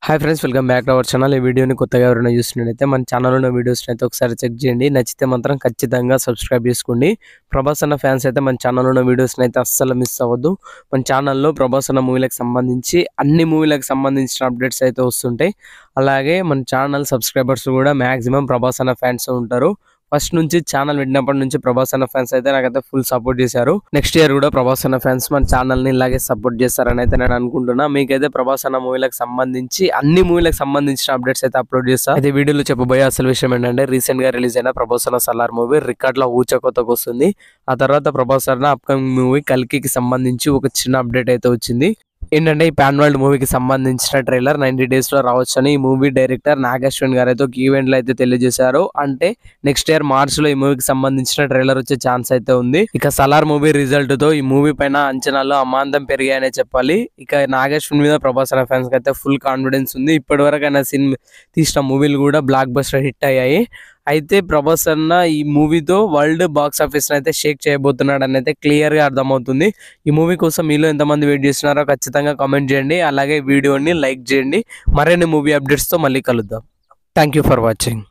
Hi friends, welcome back to our channel. ఈ వీడియోని కొత్తగా ఎవరైనా చూస్తున్నట్లయితే మన ఛానల్లో ఉన్న వీడియోస్ని అయితే ఒకసారి చెక్ చేయండి. నచ్చితే మాత్రం ఖచ్చితంగా సబ్స్క్రైబ్ చేసుకోండి. ప్రభాస్ అన్న ఫ్యాన్స్ అయితే మన ఛానల్లో ఉన్న వీడియోస్ని అయితే అస్సలు మిస్ అవ్వద్దు. మన ఛానల్లో ప్రభాస్ అన్న మూవీలకు సంబంధించి అన్ని మూవీలకు సంబంధించిన అప్డేట్స్ అయితే వస్తుంటాయి. అలాగే మన ఛానల్ సబ్స్క్రైబర్స్ కూడా మ్యాక్సిమం ప్రభాస్ అన్న ఫ్యాన్స్ ఉంటారు. ఫస్ట్ నుంచి ఛానల్ విన్నప్పటి నుంచి ప్రభాస్ అన్న ఫ్యాన్స్ అయితే నాకైతే ఫుల్ సపోర్ట్ చేశారు. నెక్స్ట్ ఇయర్ కూడా ప్రభాస్ అన్న ఫ్యాన్స్ మన ఛానల్ ని ఇలాగే సపోర్ట్ చేస్తారని అయితే నేను అనుకుంటున్నా. మీకైతే ప్రభాస్ అన్న మూవీలకు సంబంధించి అన్ని మూవీలకు సంబంధించిన అప్డేట్స్ అయితే అప్లోడ్ చేస్తా. అయితే వీడియోలో చెప్పబోయే అసలు విషయం ఏంటంటే, రీసెంట్ గా రిలీజ్ అయిన ప్రభాస్ అన్న సలార్ మూవీ రికార్డ్ లో ఊచకొత్తకు వస్తుంది. ఆ తర్వాత ప్రభాస్ అన్న అప్కమింగ్ మూవీ కల్కికి సంబంధించి ఒక చిన్న అప్డేట్ అయితే వచ్చింది. ఏంటంటే, ఈ పాన్ వరల్డ్ మూవీకి సంబంధించిన ట్రైలర్ 90 days లో రావచ్చని ఈ మూవీ డైరెక్టర్ నాగశ్విన్ గారు అయితే ఒక ఈవెంట్ లో అయితే తెలియజేశారు. అంటే నెక్స్ట్ ఇయర్ మార్చ్ లో ఈ మూవీకి సంబంధించిన ట్రైలర్ వచ్చే ఛాన్స్ అయితే ఉంది. ఇక సలార్ మూవీ రిజల్ట్ తో ఈ మూవీ పైన అంచనాలు అమాంతం పెరిగాయనే చెప్పాలి. ఇక నాగశ్విన్ మీద ప్రభాస్ అన్న ఫ్యాన్స్ కి అయితే ఫుల్ కాన్ఫిడెన్స్ ఉంది. ఇప్పటి వరకు ఆయన సినిమా తీసిన మూవీలు కూడా బ్లాక్ బస్టర్ హిట్ అయ్యాయి. అయితే ప్రభాస్ అన్న ఈ మూవీతో వరల్డ్ బాక్స్ ఆఫీస్ అయితే షేక్ చేయబోతున్నాడు అని అయితే క్లియర్ గా అర్థమవుతుంది. ఈ మూవీ కోసం మీలో ఎంతమంది వెయిట్ చేస్తున్నారో ఖచ్చితంగా కామెంట్ చేయండి. అలాగే వీడియోని లైక్ చేయండి. మరిన్ని మూవీ అప్డేట్స్ తో మళ్ళీ కలుద్దాం. Thank you for watching.